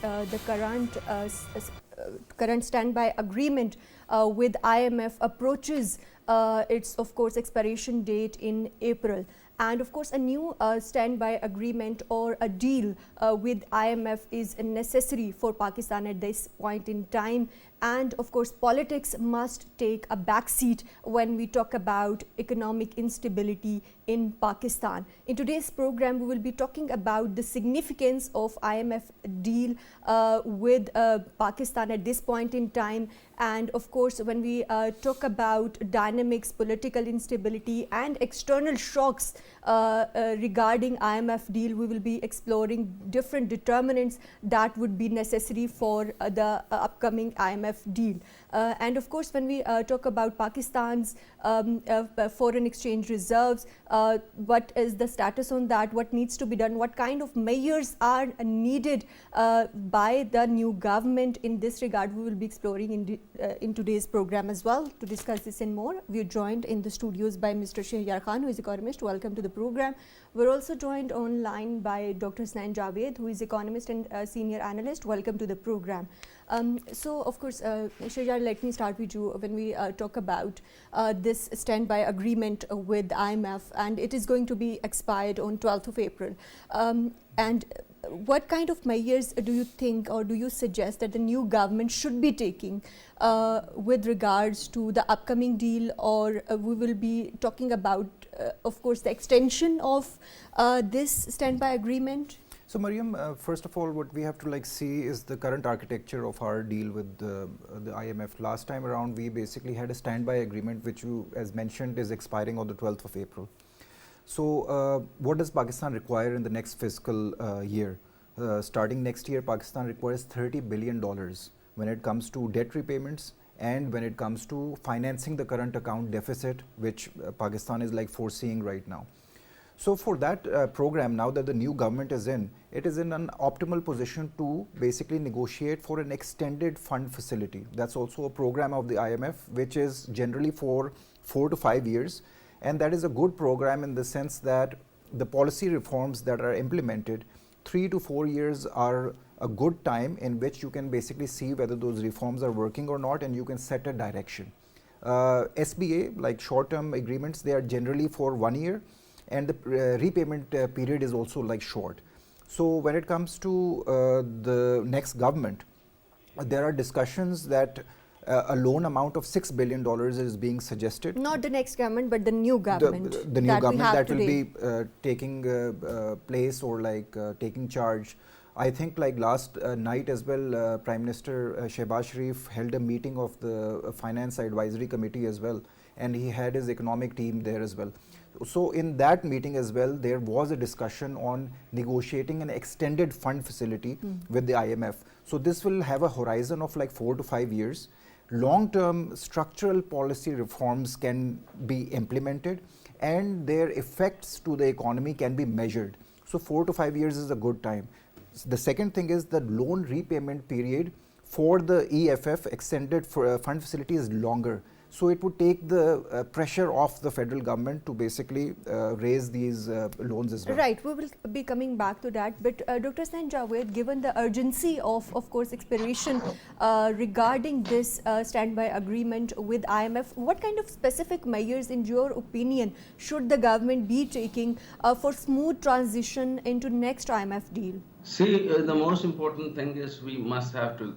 the current standby agreement with IMF approaches its, of course, expiration date in April. And of course, a new standby agreement or a deal with IMF is necessary for Pakistan at this point in time. And of course, politics must take a backseat when we talk about economic instability in Pakistan. In today's program, we will be talking about the significance of IMF deal with Pakistan at this point in time. And of course, when we talk about dynamics, political instability and external shocks regarding IMF deal, we will be exploring different determinants that would be necessary for the upcoming IMF deal. And of course, when we talk about Pakistan's foreign exchange reserves, what is the status on that, what needs to be done, what kind of measures are needed by the new government in this regard, we will be exploring in today's program as well. To discuss this and more, we are joined in the studios by Mr. Sheharyar, who is economist. Welcome to the program. We're also joined online by Dr.Hasnain Javed, who is economist and senior analyst. Welcome to the program. So, of course, Sheharyar, let me start with you. When we talk about this standby agreement with IMF, and it is going to be expired on 12th of April. And what kind of measures do you think, or do you suggest that the new government should be taking with regards to the upcoming deal, or we will be talking about, of course, the extension of this standby agreement? So, Maryam, first of all, what we have to see is the current architecture of our deal with the IMF. Last time around, we basically had a standby agreement, which you, as mentioned, is expiring on the 12th of April. So, what does Pakistan require in the next fiscal year? Starting next year, Pakistan requires $30 billion when it comes to debt repayments and when it comes to financing the current account deficit, which Pakistan is foreseeing right now. So for that program, now that the new government is in, it is in an optimal position to basically negotiate for an extended fund facility. That's also a program of the IMF, which is generally for 4 to 5 years. And that is a good program in the sense that the policy reforms that are implemented, 3 to 4 years are a good time in which you can basically see whether those reforms are working or not, and you can set a direction. SBA, like short-term agreements, they are generally for 1 year. And the repayment period is also short. So when it comes to the next government, there are discussions that a loan amount of $6 billion is being suggested. Not the next government, but the new government. The new government that will be taking place or taking charge. I think last night as well, Prime Minister Shehbaz Sharif held a meeting of the Finance Advisory Committee as well, and he had his economic team there as well. So in that meeting as well, there was a discussion on negotiating an extended fund facility with the IMF. So this will have a horizon of 4 to 5 years. Long-term structural policy reforms can be implemented and their effects to the economy can be measured. So 4 to 5 years is a good time. The second thing is the loan repayment period for the EFF extended fund facility is longer. So it would take the pressure off the federal government to basically raise these loans as well. Right, we will be coming back to that. But Dr. Hasnain Javed, given the urgency of course, expiration regarding this standby agreement with IMF, what kind of specific measures, in your opinion, should the government be taking for smooth transition into next IMF deal? See, the most important thing is we must have to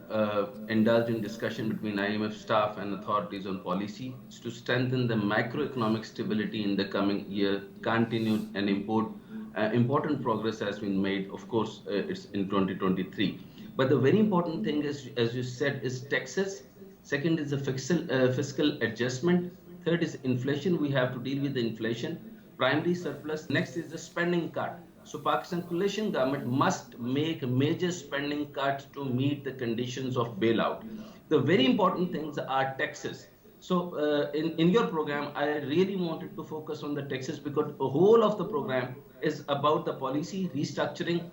indulge in discussion between IMF staff and authorities on policy to strengthen the macroeconomic stability in the coming year. Continued and important progress has been made. Of course, it's in 2023. But the very important thing is, as you said, is taxes. Second is the fiscal adjustment. Third is inflation. We have to deal with the inflation. Primary surplus. Next is the spending cut. So Pakistan coalition government must make major spending cuts to meet the conditions of bailout. The very important things are taxes. So in your program, I really wanted to focus on the taxes because the whole of the program is about the policy restructuring,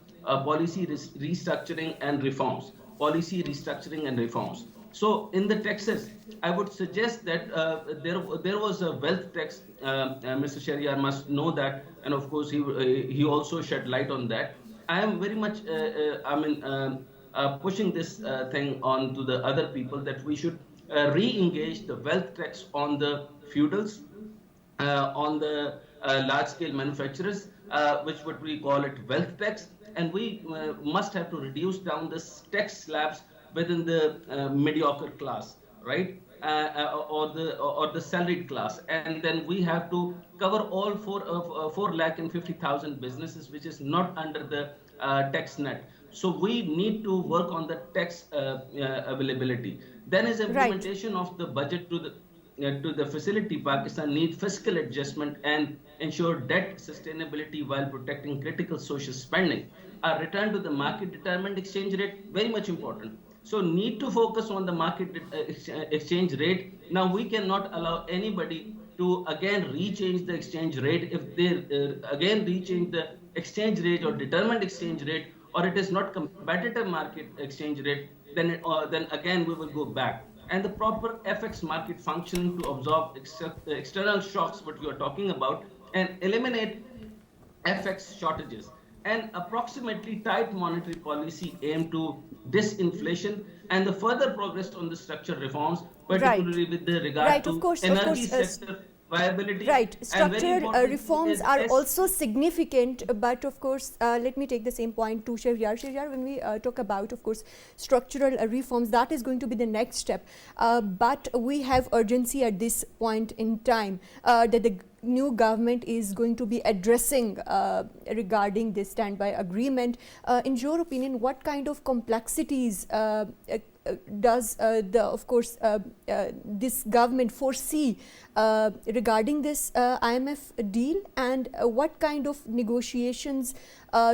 and reforms. Policy restructuring and reforms. So in the taxes, I would suggest that there was a wealth tax. Mr. Sheharyar must know that, and of course he also shed light on that. I am very much pushing this thing on to the other people, that we should re-engage the wealth tax on the feudals, on the large-scale manufacturers, which what we call it wealth tax, and we must have to reduce down the tax slabs within the mediocre class, right? Or the salaried class, and then we have to cover all 4,50,000 businesses which is not under the tax net. So we need to work on the tax availability. Then is Right. implementation of the budget to the facility. Pakistan needs fiscal adjustment and ensure debt sustainability while protecting critical social spending. A return to the market determined exchange rate, very much important. So need to focus on the market exchange rate. Now we cannot allow anybody to again rechange the exchange rate. If they again rechange the exchange rate or determined exchange rate, or it is not competitive market exchange rate, then again we will go back. And the proper FX market functioning to absorb external shocks, what you are talking about, and eliminate FX shortages, and approximately tight monetary policy aimed to disinflation, and the further progress on the structural reforms, Right. particularly with the regard Right, to of energy course, sector viability, right. and very Structural importantly reforms is are also significant, but of course, let me take the same point to Sheharyar. Sheharyar, when we talk about, of course, structural reforms, that is going to be the next step. But we have urgency at this point in time that the new government is going to be addressing regarding this standby agreement. In your opinion, what kind of complexities does this government foresee regarding this IMF deal, and what kind of negotiations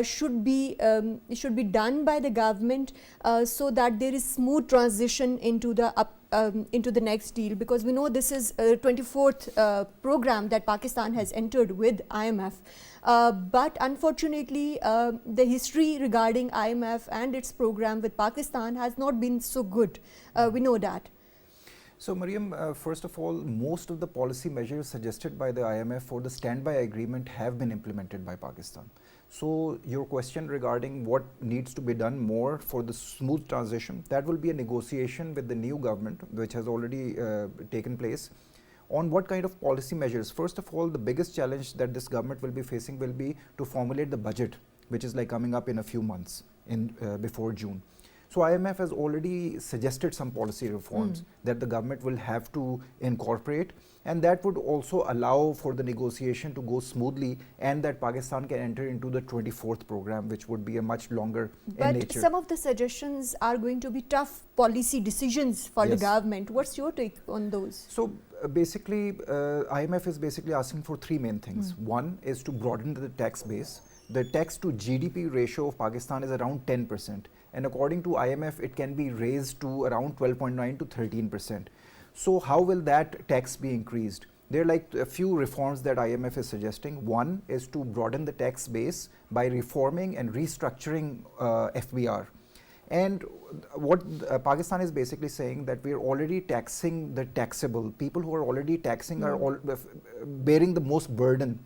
should be done by the government so that there is smooth transition into the next deal, because we know this is 24th program that Pakistan has entered with IMF. But unfortunately, the history regarding IMF and its program with Pakistan has not been so good. We know that. So, Maryam, first of all, most of the policy measures suggested by the IMF for the standby agreement have been implemented by Pakistan. So, your question regarding what needs to be done more for the smooth transition, that will be a negotiation with the new government, which has already taken place, on what kind of policy measures. First of all, the biggest challenge that this government will be facing will be to formulate the budget, which is like coming up in a few months before June. So IMF has already suggested some policy reforms that the government will have to incorporate, and that would also allow for the negotiation to go smoothly, and that Pakistan can enter into the 24th program, which would be a much longer in nature. But some of the suggestions are going to be tough policy decisions for the government. What's your take on those? So basically, IMF is basically asking for three main things. One is to broaden the tax base. The tax to GDP ratio of Pakistan is around 10%, and according to IMF, it can be raised to around 12.9 to 13%. So how will that tax be increased? There are like a few reforms that IMF is suggesting. One is to broaden the tax base by reforming and restructuring FBR. And what Pakistan is basically saying, that we are already taxing the taxable. People who are already taxing are all bearing the most burden.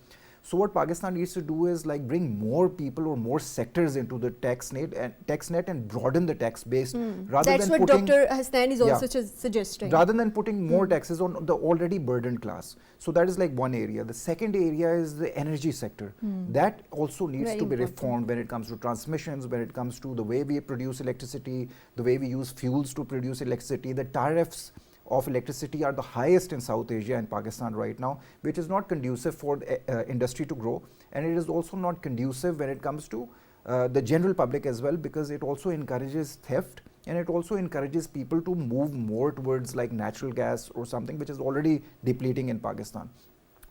So what Pakistan needs to do is like bring more people or more sectors into the tax net and broaden the tax base. Rather That's than what putting, Dr. Hasnain is also suggesting. rather than putting more taxes on the already burdened class. So that is like one area. The second area is the energy sector. That also needs to be reformed when it comes to transmissions, when it comes to the way we produce electricity, the way we use fuels to produce electricity. The tariffs of electricity are the highest in South Asia and Pakistan right now, which is not conducive for the industry to grow, and it is also not conducive when it comes to the general public as well, because it also encourages theft, and it also encourages people to move more towards like natural gas or something which is already depleting in Pakistan.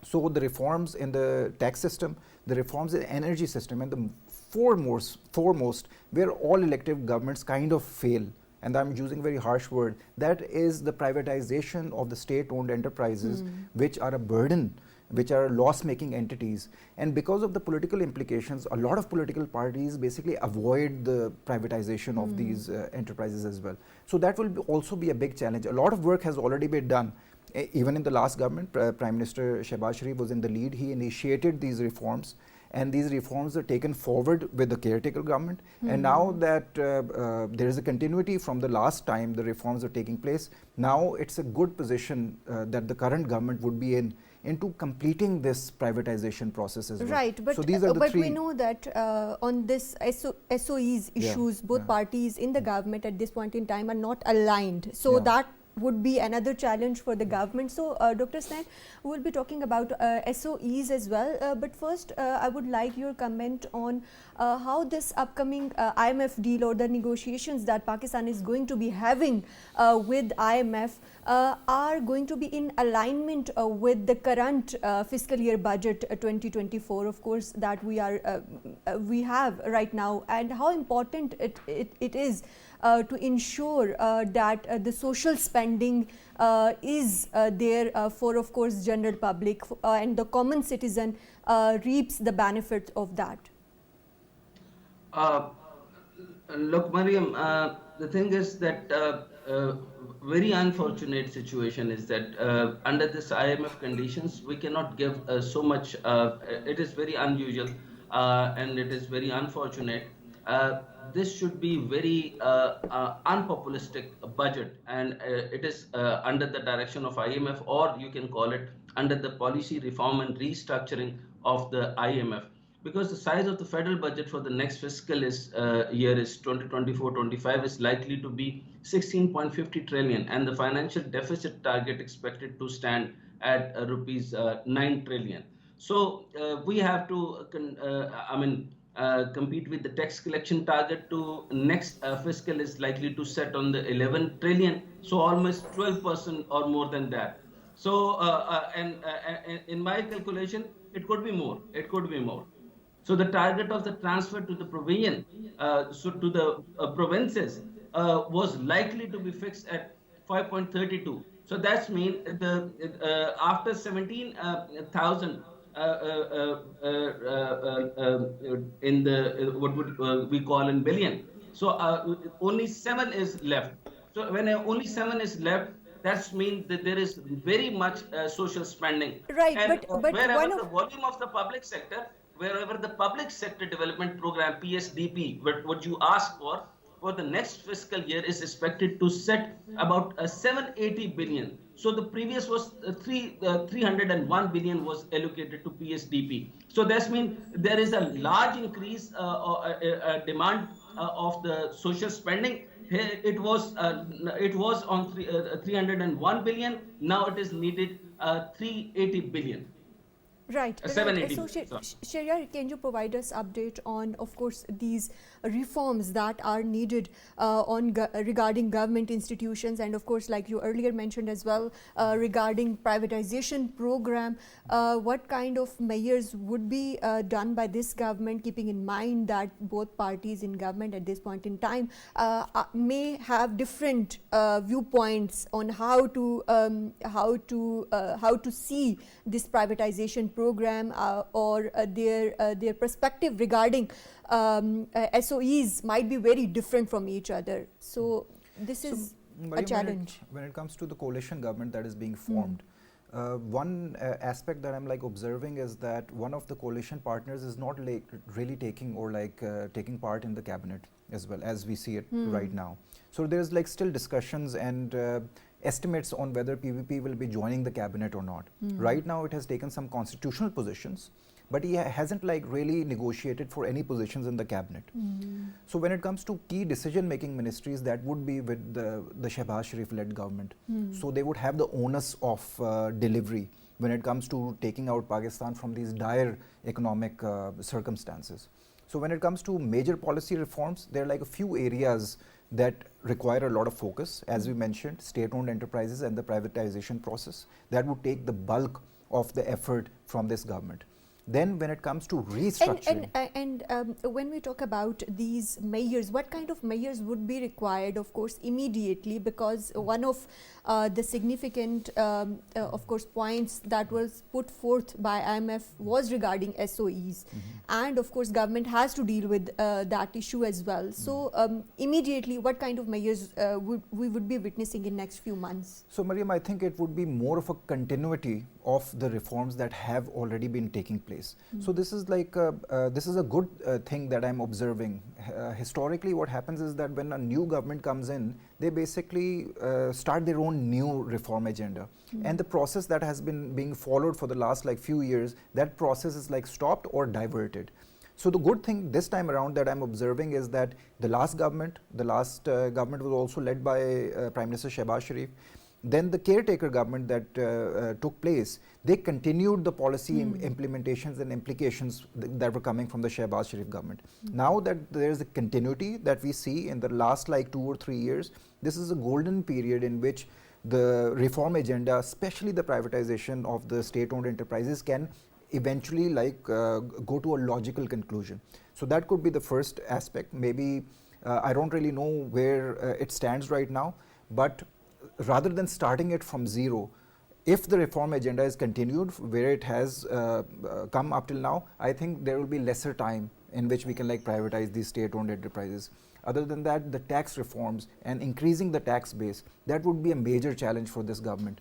So the reforms in the tax system, the reforms in the energy system, and the foremost where all elective governments kind of fail, and I'm using a very harsh word, that is the privatization of the state-owned enterprises, which are a burden, which are loss-making entities. And because of the political implications, a lot of political parties basically avoid the privatization of these enterprises as well. So that will also be a big challenge. A lot of work has already been done. Even in the last government, Prime Minister Shehbaz Sharif was in the lead. He initiated these reforms, and these reforms are taken forward with the caretaker government. And now that there is a continuity from the last time the reforms are taking place, now it's a good position that the current government would be in into completing this privatization process as well. Right, but, so these are the three. We know that on this SOEs issues, both parties in the government at this point in time are not aligned. So that would be another challenge for the government. So, Dr. Hasnain, we will be talking about SOEs as well. But first, I would like your comment on how this upcoming IMF deal or the negotiations that Pakistan is going to be having with IMF are going to be in alignment with the current fiscal year budget 2024, of course, that we have right now, and how important it is to ensure that the social spending is there for, of course, general public and the common citizen reaps the benefit of that. Look, Maryam, the thing is that very unfortunate situation is that under this IMF conditions, we cannot give so much. It is very unusual and it is very unfortunate. This should be very unpopulistic budget, and it is under the direction of IMF, or you can call it under the policy reform and restructuring of the IMF, because the size of the federal budget for the next fiscal year is 2024-25 is likely to be 16.50 trillion, and the financial deficit target expected to stand at rupees 9 trillion. So we have to compete with the tax collection target to next fiscal is likely to set on the 11 trillion, so almost 12% or more than that. So in my calculation, it could be more. It could be more. So the target of the transfer to the provision, to the provinces, was likely to be fixed at 5.32. So that's mean after 17,000. In the what would we call in billion, so only 7 is left. So when only 7 is left, that means that there is very much social spending. Right, and but wherever the volume of the public sector, wherever the public sector development program PSDP, what you ask for the next fiscal year is expected to set about 780 billion. So the previous was 301 billion was allocated to PSDP. So that means there is a large increase demand of the social spending. It was on 301 billion. Now it is needed 380 billion. Right. So, Sheharyar, can you provide us update on, of course, these reforms that are needed regarding government institutions, and of course, like you earlier mentioned as well, regarding privatization program, what kind of measures would be done by this government, keeping in mind that both parties in government at this point in time may have different viewpoints on how to see this privatization program or their perspective regarding SOEs might be very different from each other. So this is a challenge. When it comes to the coalition government that is being formed, one aspect that I'm observing is that one of the coalition partners is not really taking part in the cabinet as well as we see it right now. So there's still discussions and estimates on whether PVP will be joining the cabinet or not. Right now it has taken some constitutional positions, but he hasn't really negotiated for any positions in the cabinet. So when it comes to key decision-making ministries, that would be with the Shehbaz Sharif-led government. So they would have the onus of delivery when it comes to taking out Pakistan from these dire economic circumstances. So when it comes to major policy reforms, there are a few areas that require a lot of focus. As we mentioned, state-owned enterprises and the privatization process, that would take the bulk of the effort from this government. Then when it comes to restructuring. And when we talk about these measures, what kind of measures would be required, of course, immediately? Because one of the significant, of course, points that was put forth by IMF was regarding SOEs. And of course, government has to deal with that issue as well. So immediately, what kind of measures we would be witnessing in next few months? So Maryam, I think it would be more of a continuity of the reforms that have already been taking place. place. So this is like this is a good thing that I'm observing. Historically, what happens is that when a new government comes in, they basically start their own new reform agenda, and the process that has been being followed for the last like few years, that process is like stopped or diverted. So the good thing this time around that I'm observing is that the last government was also led by Prime Minister Shehbaz Sharif. Then the caretaker government that took place, they continued the policy implementations and implications that were coming from the Shehbaz Sharif government. Now that there is a continuity that we see in the last like 2 or 3 years, this is a golden period in which the reform agenda, especially the privatization of the state-owned enterprises, can eventually like go to a logical conclusion. So that could be the first aspect. Maybe I don't really know where it stands right now, but rather than starting it from zero, if the reform agenda is continued where it has come up till now, I think there will be lesser time in which we can like privatize these state-owned enterprises. Other than that, the tax reforms and increasing the tax base, that would be a major challenge for this government.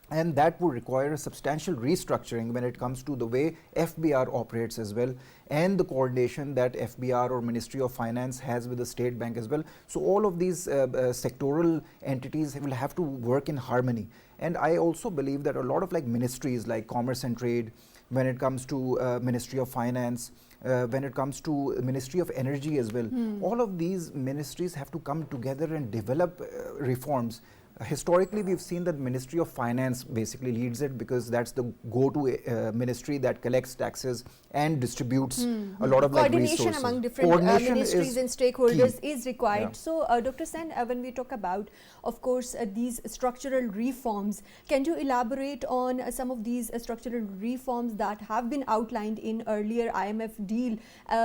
And that would require a substantial restructuring when it comes to the way FBR operates as well, and the coordination that FBR or Ministry of Finance has with the State Bank as well. So all of these sectoral entities will have to work in harmony. And I also believe that a lot of like ministries like Commerce and Trade, when it comes to Ministry of Finance, when it comes to Ministry of Energy as well, all of these ministries have to come together and develop reforms. Historically, we've seen that Ministry of Finance basically leads it because that's the go-to ministry that collects taxes and distributes a lot of like resources. Coordination among different ministries and stakeholders is required. Yeah. So, Dr. Hasnain, when we talk about, of course, these structural reforms, can you elaborate on some of these structural reforms that have been outlined in earlier IMF deal,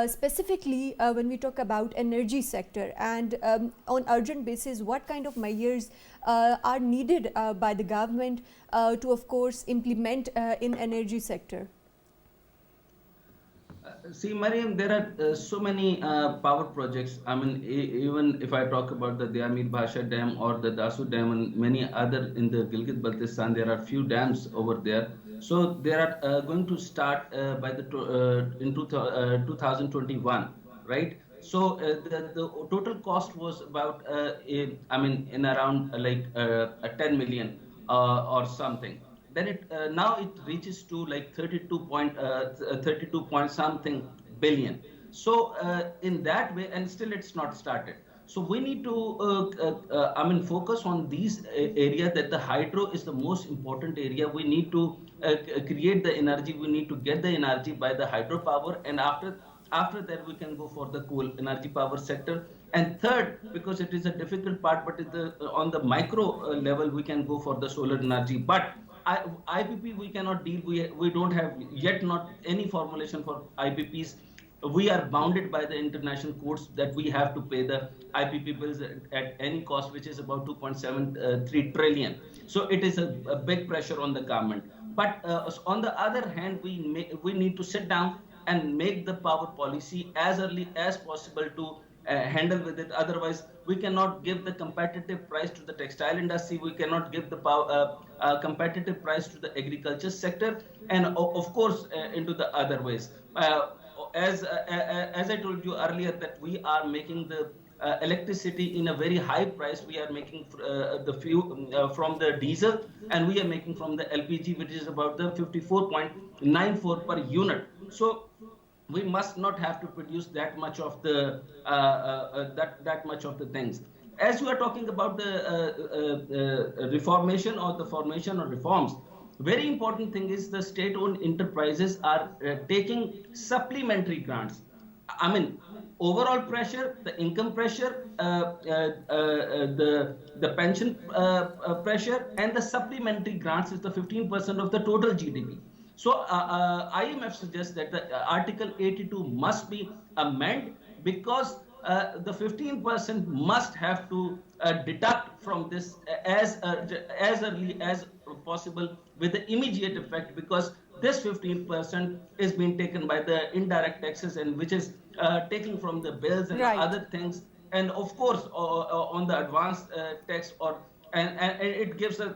specifically when we talk about energy sector, and on urgent basis, what kind of measures are needed by the government to, of course, implement in energy sector? See, Maryam, there are so many power projects. I mean, even if I talk about the Diyamir Bhasha Dam or the Dasu Dam and many other in the Gilgit-Baltistan, there are few dams over there. So they are going to start by the in 2021, right? So the total cost was about, in around like 10 million or something. Then now it reaches to like 32 point something billion. So in that way, and still it's not started. So we need to, focus on these areas that the hydro is the most important area. We need to create the energy. We need to get the energy by the hydropower, and after that, we can go for the coal energy power sector. And third, because it is a difficult part, but on the micro level, we can go for the solar energy. But IPP, we cannot deal. We don't have yet not any formulation for IPPs. We are bounded by the international courts that we have to pay the IPP bills at any cost, which is about 2.73 trillion. So it is a big pressure on the government. But on the other hand, we need to sit down and make the power policy as early as possible to handle with it. Otherwise, we cannot give the competitive price to the textile industry. We cannot give the competitive price to the agriculture sector, and of course into the other ways. As I told you earlier, that we are making the electricity in a very high price. We are making the fuel from the diesel, and we are making from the LPG, which is about the 54.94 per unit. So we must not have to produce that much of the that much of the things. As you are talking about the reformation or the formation of reforms, very important thing is the state-owned enterprises are taking supplementary grants. I mean, overall pressure, the income pressure, the pension pressure, and the supplementary grants is the 15% of the total GDP. So IMF suggests that the Article 82 must be amended, because the 15% must have to deduct from this as early as possible with the immediate effect, because this 15% is being taken by the indirect taxes, and which is taking from the bills and other things, and of course on the advanced tax, and it gives us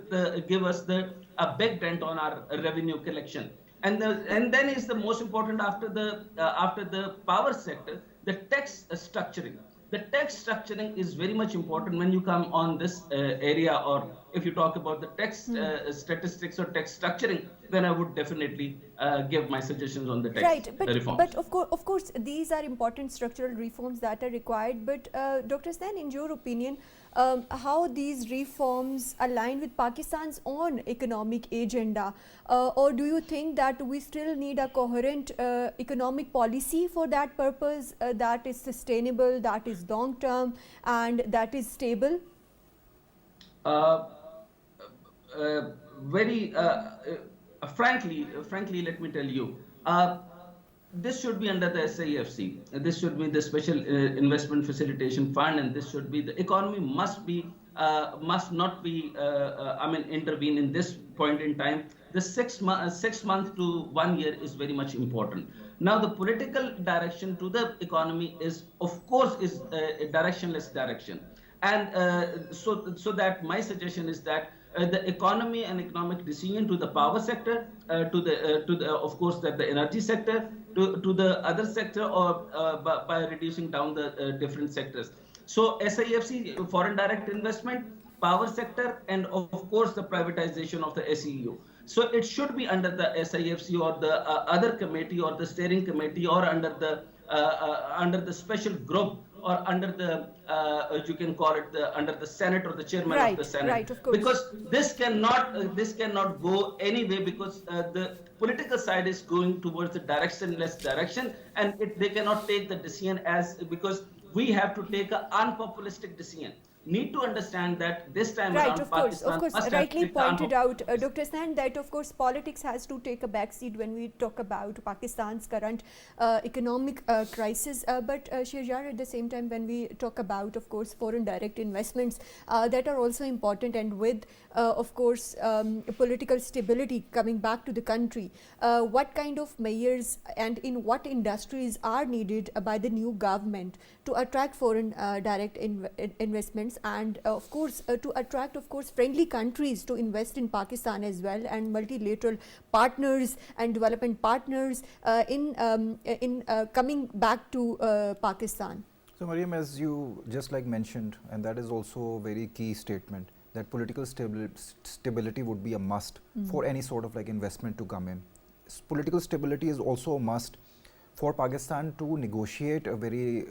a big dent on our revenue collection. And then is the most important after the power sector, the tax structuring. The tax structuring is very much important when you come on this area, or if you talk about the tax statistics or tax structuring, then I would definitely give my suggestions on the tax reforms. But of course, these are important structural reforms that are required. But Dr. Hasnain, in your opinion, how these reforms align with Pakistan's own economic agenda, or do you think that we still need a coherent economic policy for that purpose, that is sustainable, that is long term, and that is stable? Frankly, let me tell you, this should be under the SIFC. This should be the Special Investment Facilitation Fund, and this should be the economy must not be intervene in this point in time. The 6 months to 1 year is very much important. Now, the political direction to the economy is, of course, is a directionless direction, and so that my suggestion is that the economy and economic decision to the power sector, to the of course that the energy sector, to the other sector, or by reducing down the different sectors. So SIFC, foreign direct investment, power sector, and of course the privatization of the SEU. So it should be under the SIFC or the other committee or the steering committee, or under the special group, or under the you can call it under the Senate or the chairman of the Senate. Right, of course. Because this cannot go anyway, because the political side is going towards the directionless direction, and they cannot take the decision because we have to take an unpopulistic decision. Need to understand that this time around, of Pakistan course, must rightly pointed out, Dr. Hasnain, that of course politics has to take a backseat when we talk about Pakistan's current economic crisis. But Sheharyar, at the same time, when we talk about, of course, foreign direct investments that are also important, and with, of course, political stability coming back to the country, what kind of measures and in what industries are needed by the new government to attract foreign direct investments, and of course to attract, of course, friendly countries to invest in Pakistan as well, and multilateral partners and development partners in coming back to Pakistan? So Maryam, as you just mentioned, and that is also a very key statement, that political stability would be a must for any sort of investment to come in. Political stability is also a must for Pakistan to negotiate a very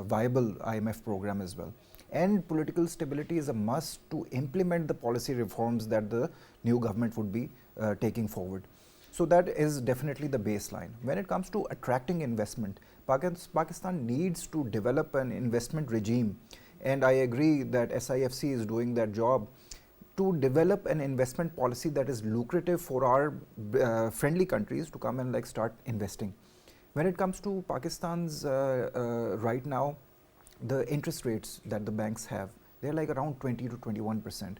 viable IMF program as well. And political stability is a must to implement the policy reforms that the new government would be taking forward. So that is definitely the baseline. When it comes to attracting investment, Pakistan needs to develop an investment regime, and I agree that SIFC is doing that job to develop an investment policy that is lucrative for our friendly countries to come and start investing. When it comes to Pakistan's right now, the interest rates that the banks have, they're around 20 to 21%.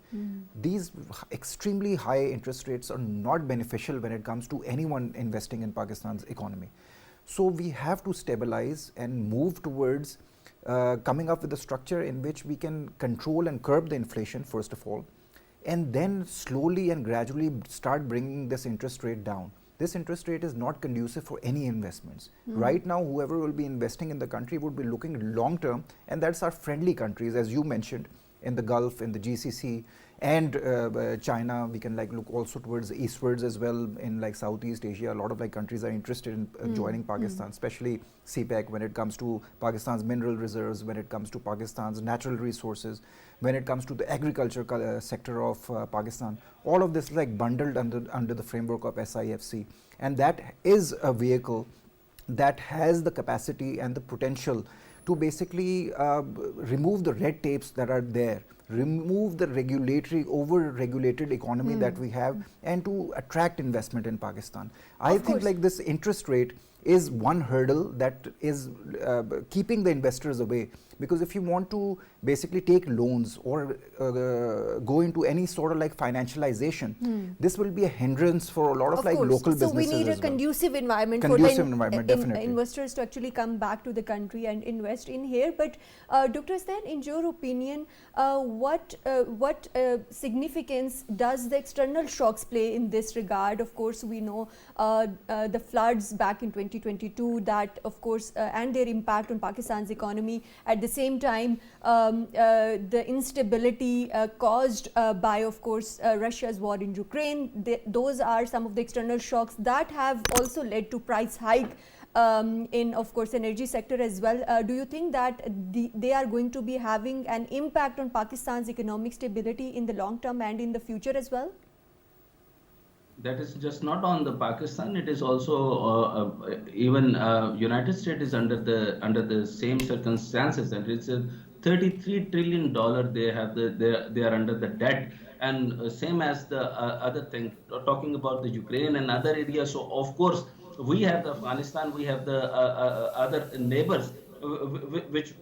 These extremely high interest rates are not beneficial when it comes to anyone investing in Pakistan's economy. So we have to stabilize and move towards coming up with a structure in which we can control and curb the inflation, first of all, and then slowly and gradually start bringing this interest rate down. This interest rate is not conducive for any investments. Right now, whoever will be investing in the country would be looking long term, and that's our friendly countries, as you mentioned, in the Gulf, in the GCC, and China. We can look also towards eastwards as well in Southeast Asia. A lot of countries are interested in joining Pakistan, especially CPEC, when it comes to Pakistan's mineral reserves, when it comes to Pakistan's natural resources, when it comes to the agriculture sector of Pakistan. All of this is bundled under the framework of SIFC, and that is a vehicle that has the capacity and the potential to basically remove the red tapes that are there, remove the over-regulated economy that we have, and to attract investment in Pakistan. I think this interest rate is one hurdle that is keeping the investors away. Because if you want to basically take loans or go into any sort of like financialization, this will be a hindrance for a lot of like local businesses. So we need a conducive environment for the investors to actually come back to the country and invest in here. But Dr. Hasnain, in your opinion, what significance does the external shocks play in this regard? Of course, we know the floods back in 2022, that of course and their impact on Pakistan's economy. At the same time, the instability caused by, of course, Russia's war in Ukraine. Those are some of the external shocks that have also led to price hike in, of course, energy sector as well. Do you think that they are going to be having an impact on Pakistan's economic stability in the long term and in the future as well? That is just not on the Pakistan. It is also even United States is under the same circumstances, and it's a $33 trillion they are under the debt, and same as the other thing, talking about the Ukraine and other areas. So of course we have the Afghanistan, we have the other neighbors which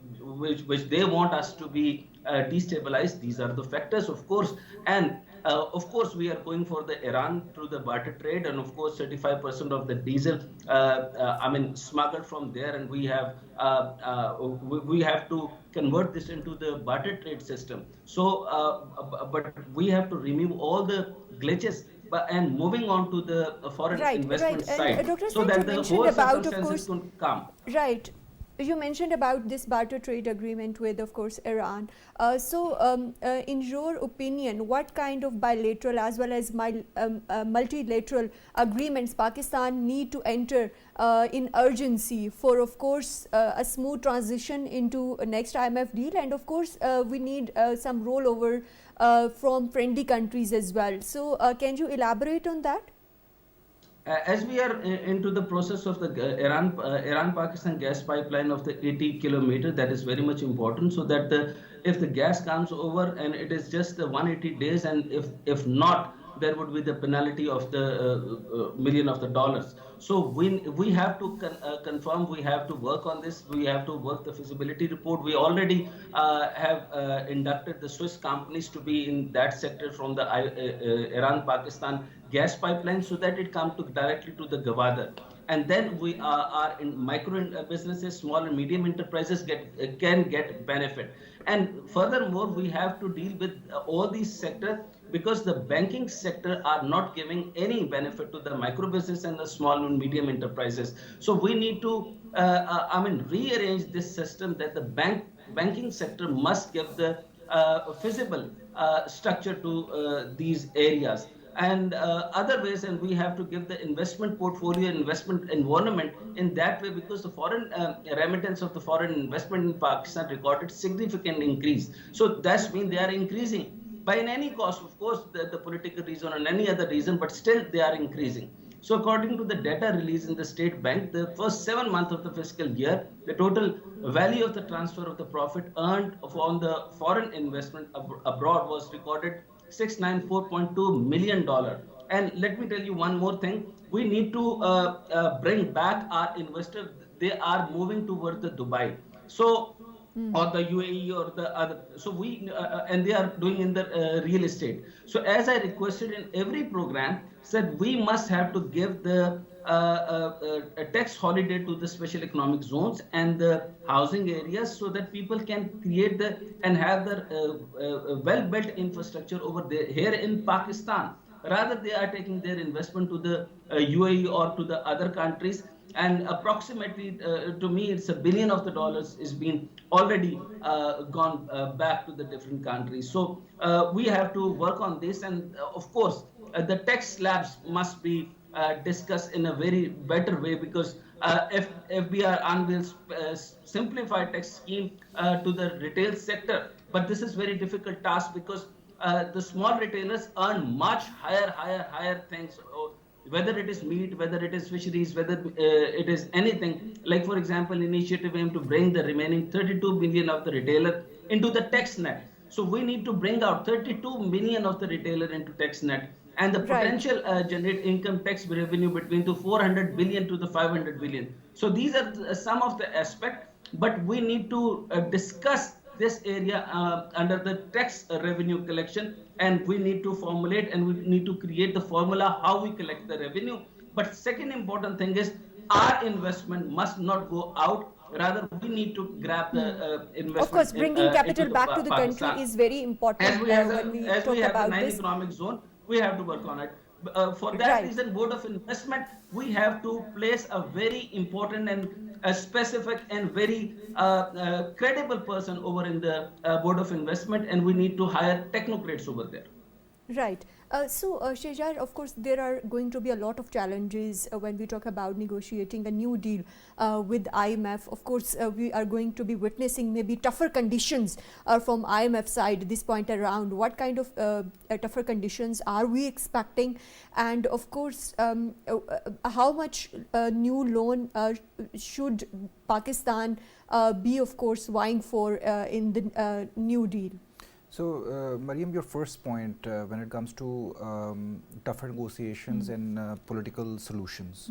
they want us to be destabilized. These are the factors, of course, and of course, we are going for the Iran through the barter trade, and of course, 35% of the diesel, smuggled from there, and we have to convert this into the barter trade system. So, but we have to remove all the glitches. And moving on to the foreign investment side, so that the whole circumstances can come. Right. You mentioned about this barter trade agreement with, of course, Iran. In your opinion, what kind of bilateral as well as multilateral agreements Pakistan need to enter in urgency for, of course, a smooth transition into next IMF deal? And of course, we need some rollover from friendly countries as well. So can you elaborate on that? As we are into the process of the Iran-Pakistan gas pipeline of the 80 kilometer, that is very much important, so that if the gas comes over and it is just the 180 days, and if not, there would be the penalty of the million of the dollars. So we have to confirm, we have to work on this, we have to work the feasibility report. We already have inducted the Swiss companies to be in that sector from the Iran-Pakistan gas pipeline, so that it comes directly to the Gwadar. And then we are in micro businesses, small and medium enterprises can get benefit. And furthermore, we have to deal with all these sectors, because the banking sector are not giving any benefit to the micro business and the small and medium enterprises. So we need to rearrange this system, that the banking sector must give the feasible structure to these areas. And other ways, and we have to give the investment portfolio, investment environment in that way, because the foreign remittance of the foreign investment in Pakistan recorded significant increase. So that's mean they are increasing by any cost, of course, the political reason or any other reason, but still they are increasing. So according to the data released in the State Bank, the first 7 months of the fiscal year, the total value of the transfer of the profit earned on the foreign investment abroad was recorded $694.2 million. And let me tell you one more thing. We need to bring back our investors. They are moving towards the Dubai. So, or the UAE or the other. So and they are doing in the real estate. So as I requested in every program, said we must have to give the a tax holiday to the special economic zones and the housing areas, so that people can create and have their well-built infrastructure over there here in Pakistan. Rather, they are taking their investment to the UAE or to the other countries, and approximately to me it's $1 billion is being already gone back to the different countries. So we have to work on this, and of course the tax slabs must be discussed in a very better way, because if FBR will simplify tax scheme to the retail sector, but this is very difficult task, because the small retailers earn much higher things, whether it is meat, whether it is fisheries, whether it is anything. Like for example, initiative aim to bring the remaining 32 million of the retailer into the tax net. So we need to bring out 32 million of the retailer into tax net. and the Right. potential generate income tax revenue between to 400 billion to the 500 billion. So these are some of the aspects, but we need to discuss this area under the tax revenue collection, and we need to formulate and we need to create the formula how we collect the revenue. But second important thing is our investment must not go out. Rather, we need to grab the Of course, investment bringing into capital the back to the country Pakistan. is very important when we As we talk have the about 9 this. economic zone, we have to work on it. For that Right. reason, Board of Investment, we have to place a very important and a specific and very credible person over in the Board of Investment, and we need to hire technocrats over there. Right. Sheharyar, of course, there are going to be a lot of challenges when we talk about negotiating a new deal with IMF. Of course, we are going to be witnessing maybe tougher conditions from IMF side this point around. What kind of tougher conditions are we expecting? And of course, how much new loan should Pakistan be, of course, vying for in the new deal? So, Maryam, your first point when it comes to tougher negotiations and political solutions.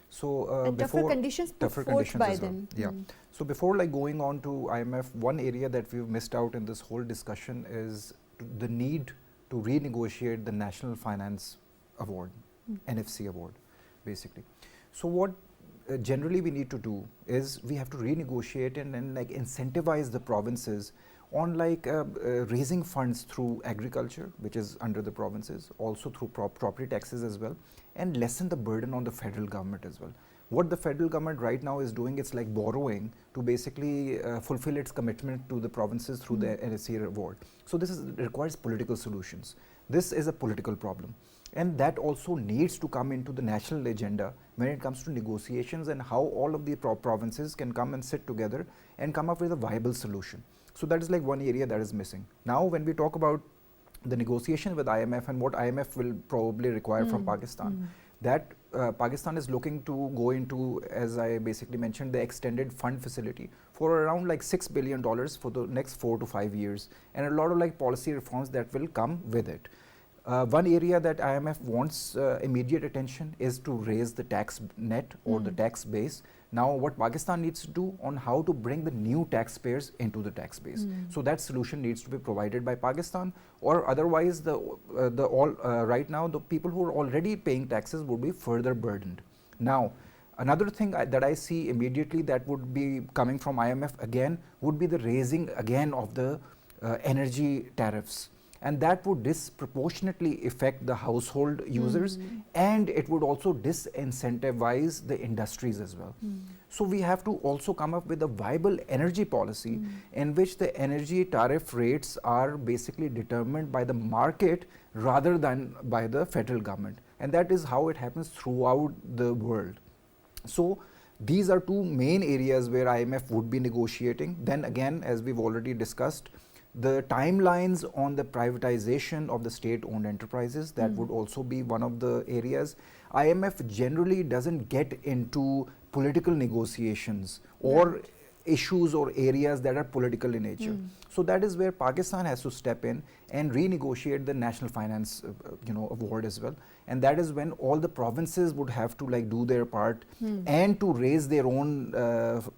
So, and tougher conditions put forth by them. Yeah. So, before like going on to IMF, one area that we've missed out in this whole discussion is the need to renegotiate the National Finance Award, NFC award, basically. So, what generally we need to do is we have to renegotiate and like incentivize the provinces on like raising funds through agriculture, which is under the provinces, also through property taxes as well, and lessen the burden on the federal government as well. What the federal government right now is doing, it's like borrowing to basically fulfill its commitment to the provinces through the NSC award. So this requires political solutions. This is a political problem. And that also needs to come into the national agenda when it comes to negotiations and how all of the provinces can come and sit together and come up with a viable solution. So that is like one area that is missing. Now when we talk about the negotiation with IMF and what IMF will probably require from Pakistan, that Pakistan is looking to go into, as I basically mentioned, the extended fund facility for around like $6 billion for the next 4 to 5 years, and a lot of like policy reforms that will come with it. One area that IMF wants immediate attention is to raise the tax net or the tax base. Now what Pakistan needs to do on how to bring the new taxpayers into the tax base. So that solution needs to be provided by Pakistan, or otherwise right now the people who are already paying taxes would be further burdened. Now another thing that I see immediately that would be coming from IMF again would be the raising again of the energy tariffs. And that would disproportionately affect the household users, and it would also disincentivize the industries as well. So we have to also come up with a viable energy policy in which the energy tariff rates are basically determined by the market rather than by the federal government. And that is how it happens throughout the world. So these are two main areas where IMF would be negotiating. Then again, as we've already discussed, the timelines on the privatization of the state-owned enterprises, that would also be one of the areas. IMF generally doesn't get into political negotiations or issues or areas that are political in nature. So that is where Pakistan has to step in and renegotiate the national finance award as well. And that is when all the provinces would have to like do their part and to raise their own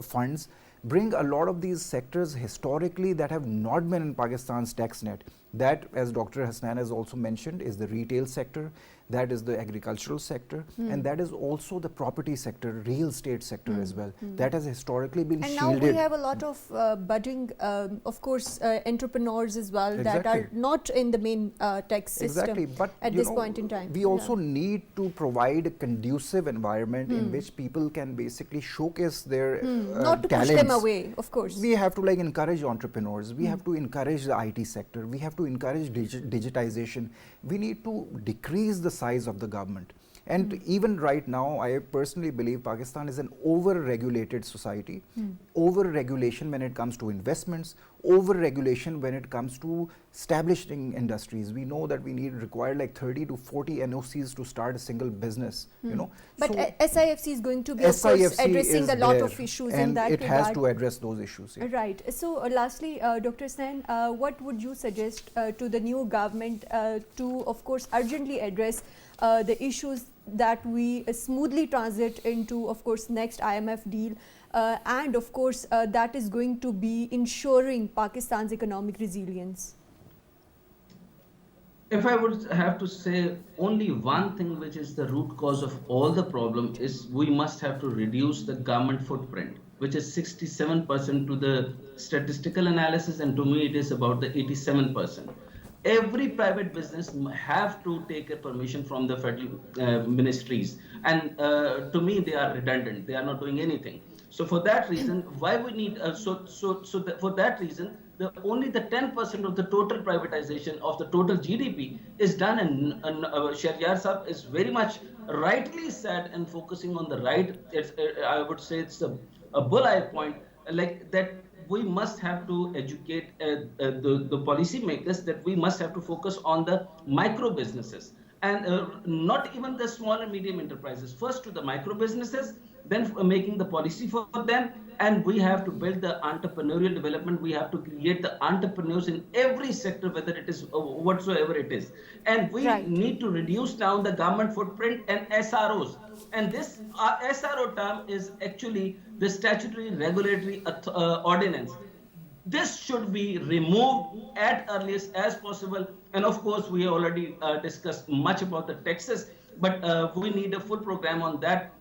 funds, bring a lot of these sectors historically that have not been in Pakistan's tax net. That, as Dr. Hasnain has also mentioned, is the retail sector, that is the agricultural sector, and that is also the property sector, real estate sector as well. That has historically been and shielded. now we have a lot of budding, of course, entrepreneurs as well that are not in the main tax system But at this point in time. We also need to provide a conducive environment in which people can basically showcase their not to talents. push them away, of course. We have to like encourage entrepreneurs. We have to encourage the IT sector. We have to encourage digitization. We need to decrease the size of the government. And even right now, I personally believe Pakistan is an over-regulated society. Over-regulation when it comes to investments, over-regulation when it comes to establishing industries. We know that we require like 30 to 40 NOCs to start a single business, you know. But So SIFC is going to be, of course, SIFC addressing is a lot there, of issues and in that it regard. has to address those issues. Yeah. Right. So lastly, Dr. Hasnain, what would you suggest to the new government to, of course, urgently address the issues that we smoothly transit into, of course, next IMF deal, and of course that is going to be ensuring Pakistan's economic resilience? If I would have to say only one thing which is the root cause of all the problem is we must have to reduce the government footprint, which is 67% to the statistical analysis, and to me it is about the 87%. Every private business have to take a permission from the federal ministries, and to me they are redundant. They are not doing anything. So for that reason, why we need for that reason, only the 10% of the total privatization of the total GDP is done, and Sheharyar Sahab is very much rightly said and focusing on the right. I would say it's a bullseye point, like that. We must have to educate the policymakers that we must have to focus on the micro businesses, and not even the small and medium enterprises. First to the micro businesses, then making the policy for them, and we have to build the entrepreneurial development. We have to create the entrepreneurs in every sector, whether it is whatsoever it is, and we need to reduce down the government footprint and SROs. And this SRO term is actually the statutory regulatory ordinance. This should be removed at earliest as possible. And of course, we already discussed much about the taxes, but we need a full program on that.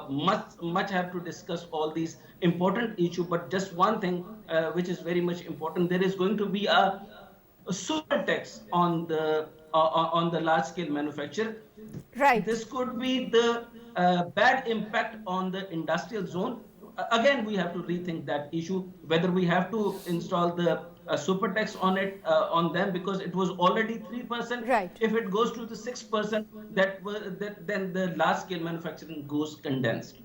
Much have to discuss all these important issues. But just one thing which is very much important: there is going to be a super tax on the large scale manufacture. Right. This could be the bad impact on the industrial zone. Again, we have to rethink that issue, whether we have to install the super tax on it, on them, because it was already 3%. Right. If it goes to the 6%, then the large scale manufacturing goes condensed.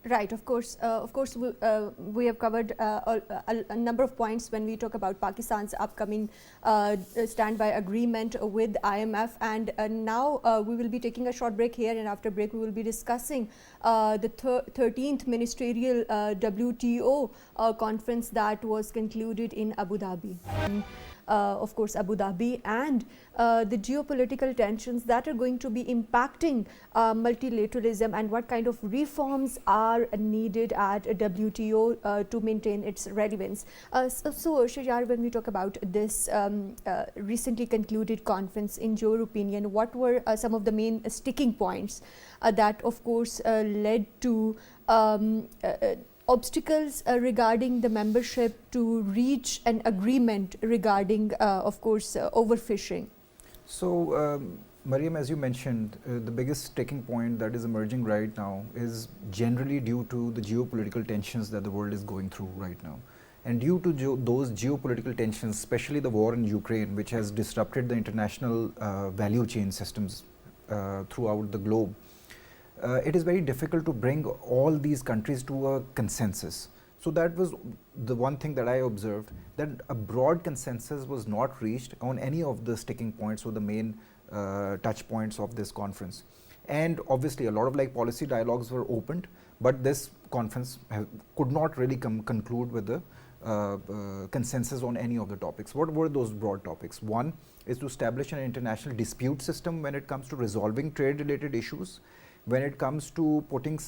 Right, of course, we have covered a number of points when we talk about Pakistan's upcoming standby agreement with IMF, and now we will be taking a short break here, and after break we will be discussing the 13th ministerial WTO conference that was concluded in Abu Dhabi. Of course, Abu Dhabi, and the geopolitical tensions that are going to be impacting multilateralism, and what kind of reforms are needed at WTO to maintain its relevance. So, Sheharyar, when we talk about this recently concluded conference, in your opinion, what were some of the main sticking points that, of course, led to obstacles regarding the membership to reach an agreement regarding, of course, overfishing? So, Maryam, as you mentioned, the biggest sticking point that is emerging right now is generally due to the geopolitical tensions that the world is going through right now. And due to those geopolitical tensions, especially the war in Ukraine, which has disrupted the international value chain systems throughout the globe, it is very difficult to bring all these countries to a consensus. So that was the one thing that I observed, that a broad consensus was not reached on any of the sticking points or the main touch points of this conference. And obviously a lot of policy dialogues were opened, but this conference could not really conclude with the consensus on any of the topics. What were those broad topics? One is to establish an international dispute system when it comes to resolving trade related issues, when it comes to putting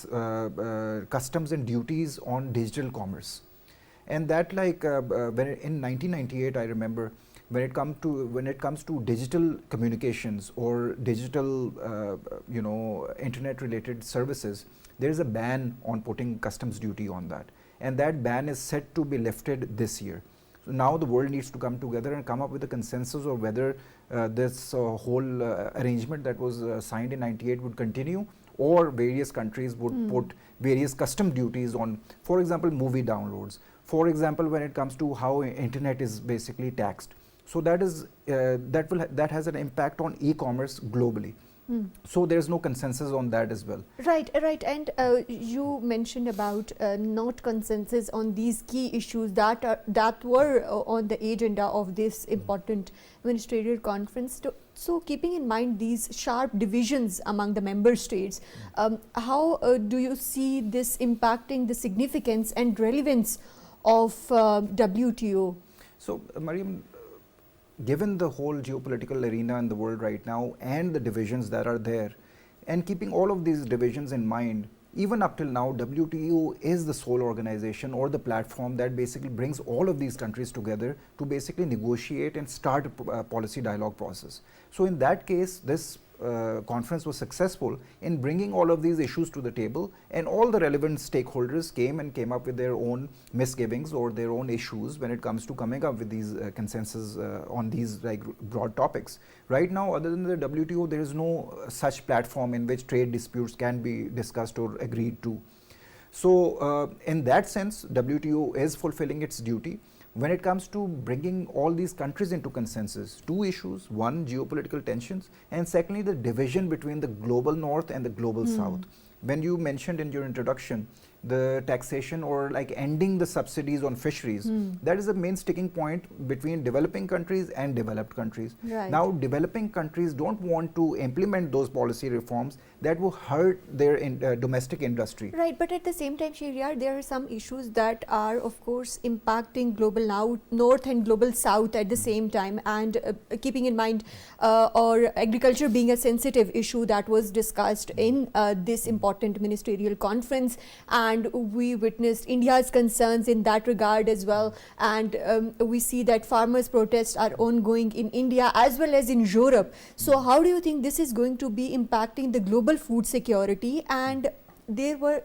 customs and duties on digital commerce. And that when in 1998, I remember, when it comes to digital communications or digital internet related services, there is a ban on putting customs duty on that, and that ban is set to be lifted this year. So now the world needs to come together and come up with a consensus of whether this whole arrangement that was signed in 98 would continue, or various countries would put various custom duties on, for example, movie downloads, for example, when it comes to how internet is basically taxed. So that has an impact on e-commerce globally. So there's no consensus on that as well. Right, right. And you mentioned about not consensus on these key issues that were on the agenda of this important ministerial conference. So keeping in mind these sharp divisions among the member states, how do you see this impacting the significance and relevance of WTO? So, Maryam, given the whole geopolitical arena in the world right now and the divisions that are there, and keeping all of these divisions in mind, even up till now, WTO is the sole organization or the platform that basically brings all of these countries together to basically negotiate and start a policy dialogue process. So in that case, this conference was successful in bringing all of these issues to the table, and all the relevant stakeholders came up with their own misgivings or their own issues when it comes to coming up with these consensus on these like broad topics. Right now, other than the WTO, there is no such platform in which trade disputes can be discussed or agreed to. So in that sense, WTO is fulfilling its duty. When it comes to bringing all these countries into consensus, two issues: one, geopolitical tensions, and secondly, the division between the global north and the global south. When you mentioned in your introduction the taxation or like ending the subsidies on fisheries, that is the main sticking point between developing countries and developed countries. Right. Now, developing countries don't want to implement those policy reforms that will hurt their domestic industry. Right, but at the same time, Sheharyar, there are some issues that are, of course, impacting global north and global south at the same time, and keeping in mind or agriculture being a sensitive issue that was discussed in this important ministerial conference, and we witnessed India's concerns in that regard as well, and we see that farmers' protests are ongoing in India as well as in Europe. So how do you think this is going to be impacting the global food security? And there were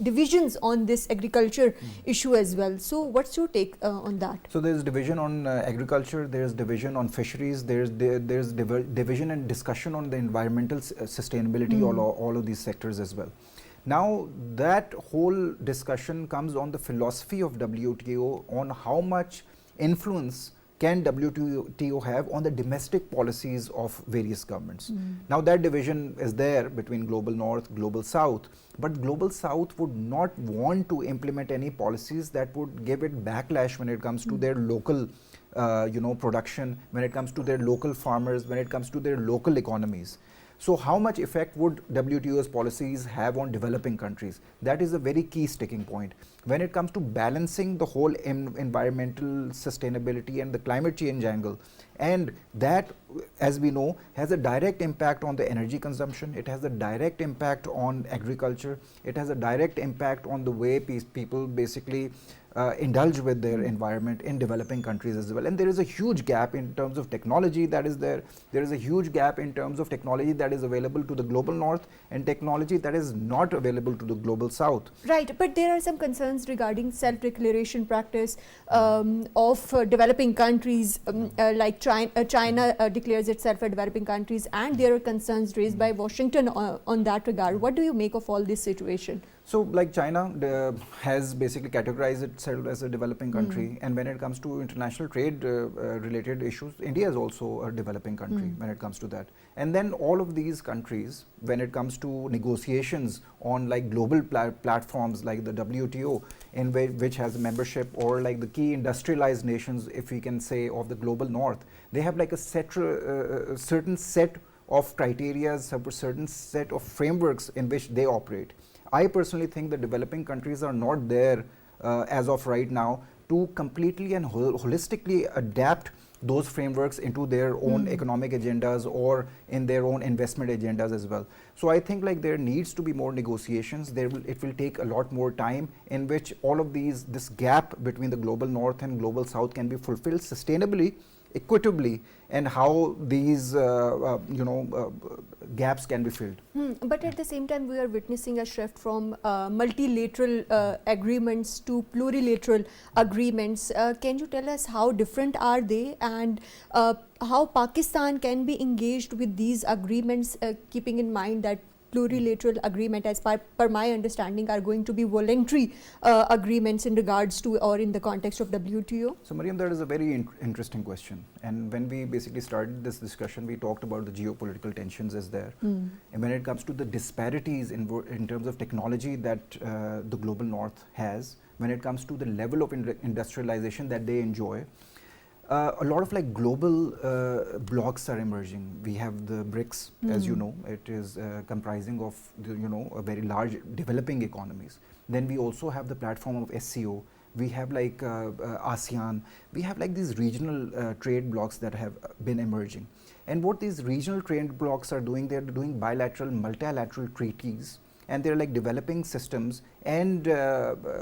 divisions on this agriculture issue as well. So what's your take on that? So there's division on agriculture, there's division on fisheries, there's division and discussion on the environmental sustainability, all of these sectors as well. Now that whole discussion comes on the philosophy of WTO on how much influence can WTO have on the domestic policies of various governments. Now that division is there between global north, global south, but global south would not want to implement any policies that would give it backlash when it comes to their local production, when it comes to their local farmers, when it comes to their local economies. So how much effect would WTO's policies have on developing countries? That is a very key sticking point. When it comes to balancing the whole environmental sustainability and the climate change angle, and that, as we know, has a direct impact on the energy consumption, it has a direct impact on agriculture, it has a direct impact on the way people basically indulge with their environment in developing countries as well. And there is a huge gap in terms of technology that is there. There is a huge gap in terms of technology that is available to the global north and technology that is not available to the global south. Right, but there are some concerns regarding self-declaration practice of developing countries, like China declares itself a developing countries, and there are concerns raised by Washington on that regard. What do you make of all this situation? So like China has basically categorized itself as a developing country, and when it comes to international trade related issues, India is also a developing country when it comes to that. And then all of these countries, when it comes to negotiations on like global platforms like the WTO, in which has a membership, or like the key industrialized nations, if we can say, of the global north, they have like a certain set of criteria, a certain set of frameworks in which they operate. I personally think the developing countries are not there as of right now to completely and holistically adapt those frameworks into their own economic agendas or in their own investment agendas as well. So I think like there needs to be more negotiations. It will take a lot more time in which all of this gap between the global north and global south can be fulfilled sustainably, equitably, and how these gaps can be filled. But at the same time, we are witnessing a shift from multilateral agreements to plurilateral agreements. Can you tell us how different are they, and how Pakistan can be engaged with these agreements, keeping in mind that plurilateral agreement, as per my understanding, are going to be voluntary agreements in regards to or in the context of WTO? So Maryam, that is a very interesting question. And when we basically started this discussion, we talked about the geopolitical tensions as there. And when it comes to the disparities in terms of technology that the global north has, when it comes to the level of industrialization that they enjoy, a lot of like global blocks are emerging. We have the BRICS, as you know, it is comprising of a very large developing economies. Then we also have the platform of SCO. We have like ASEAN. We have like these regional trade blocks that have been emerging. And what these regional trade blocks are doing, they're doing bilateral, multilateral treaties, and they're like developing systems and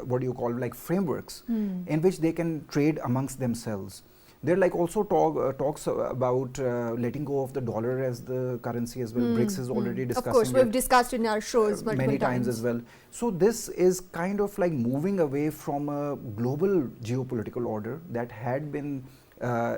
what do you call like frameworks in which they can trade amongst themselves. There like also talks about letting go of the dollar as the currency as well. BRICS is already discussing. Of course, we've discussed in our shows many times as well. So this is kind of like moving away from a global geopolitical order that had been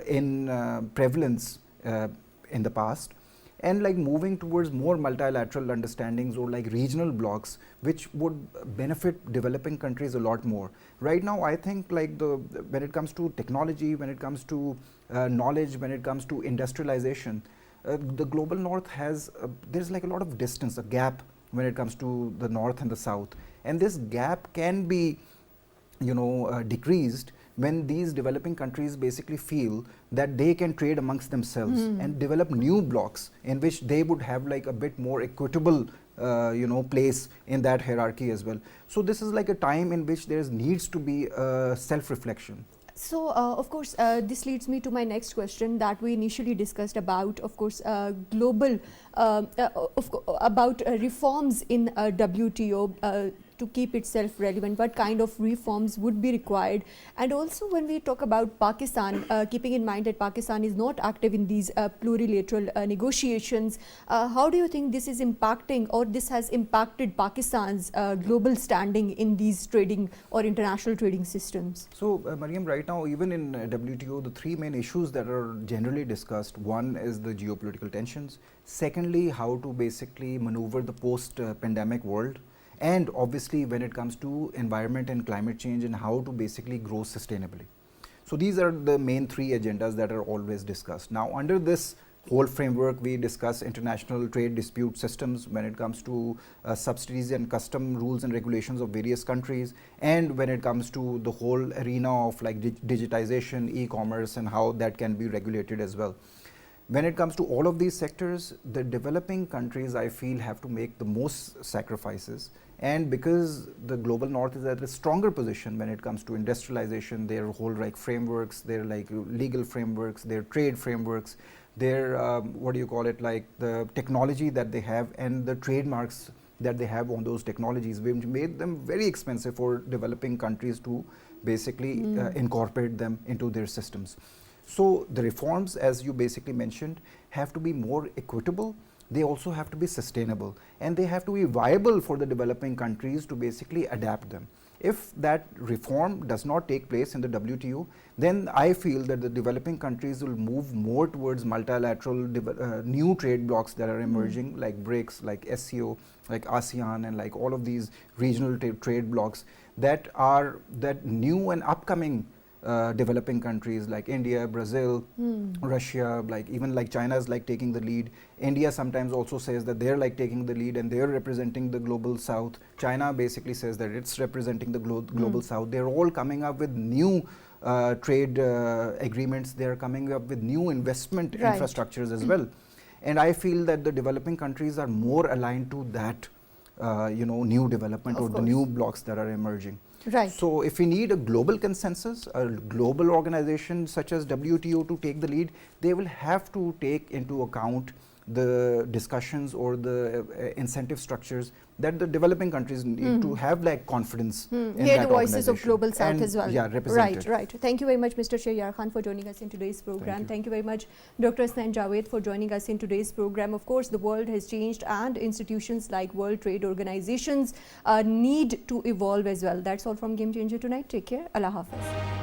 in prevalence in the past, and like moving towards more multilateral understandings or like regional blocks, which would benefit developing countries a lot more. Right now, I think like when it comes to technology, when it comes to knowledge, when it comes to industrialization, the global north has, there's like a lot of distance, a gap when it comes to the north and the south. And this gap can be, decreased when these developing countries basically feel that they can trade amongst themselves and develop new blocks in which they would have like a bit more equitable place in that hierarchy as well. So this is like a time in which there needs to be self-reflection. So, of course, this leads me to my next question that we initially discussed about, of course, global, about reforms in WTO to keep itself relevant. What kind of reforms would be required? And also when we talk about Pakistan, keeping in mind that Pakistan is not active in these plurilateral negotiations, how do you think this is impacting or this has impacted Pakistan's global standing in these trading or international trading systems? So, Maryam, right now, even in WTO, the three main issues that are generally discussed, one is the geopolitical tensions, secondly, how to basically maneuver the post-pandemic world, and obviously when it comes to environment and climate change and how to basically grow sustainably. So these are the main three agendas that are always discussed. Now under this whole framework, we discuss international trade dispute systems when it comes to subsidies and custom rules and regulations of various countries, and when it comes to the whole arena of like digitization, e-commerce, and how that can be regulated as well. When it comes to all of these sectors, the developing countries, I feel, have to make the most sacrifices. And because the global north is at a stronger position when it comes to industrialization, their whole like frameworks, their like legal frameworks, their trade frameworks, their like the technology that they have and the trademarks that they have on those technologies, which made them very expensive for developing countries to basically incorporate them into their systems. So the reforms, as you basically mentioned, have to be more equitable. They also have to be sustainable, and they have to be viable for the developing countries to basically adapt them. If that reform does not take place in the WTO, then I feel that the developing countries will move more towards multilateral new trade blocks that are emerging, like BRICS, like SCO, like ASEAN, and like all of these regional trade blocks that are new and upcoming developing countries like India, Brazil, Russia, like even like China is like taking the lead. India sometimes also says that they're like taking the lead and they're representing the global south. China basically says that it's representing the global south. They're all coming up with new trade agreements. They're coming up with new investment infrastructures as well. And I feel that the developing countries are more aligned to that new development or the new blocks that are emerging. Right. So if we need a global consensus, a global organization such as WTO to take the lead, they will have to take into account the discussions or the incentive structures that the developing countries need to have like confidence in Hear that the voices of global south and, as well. Yeah, represented. Right. Thank you very much, Mr. Sheharyar Khan, for joining us in today's program. Thank you very much, Dr.Hasnain Javed, for joining us in today's program. Of course, the world has changed and institutions like World Trade Organizations need to evolve as well. That's all from Game Changer tonight. Take care. Allah Hafiz.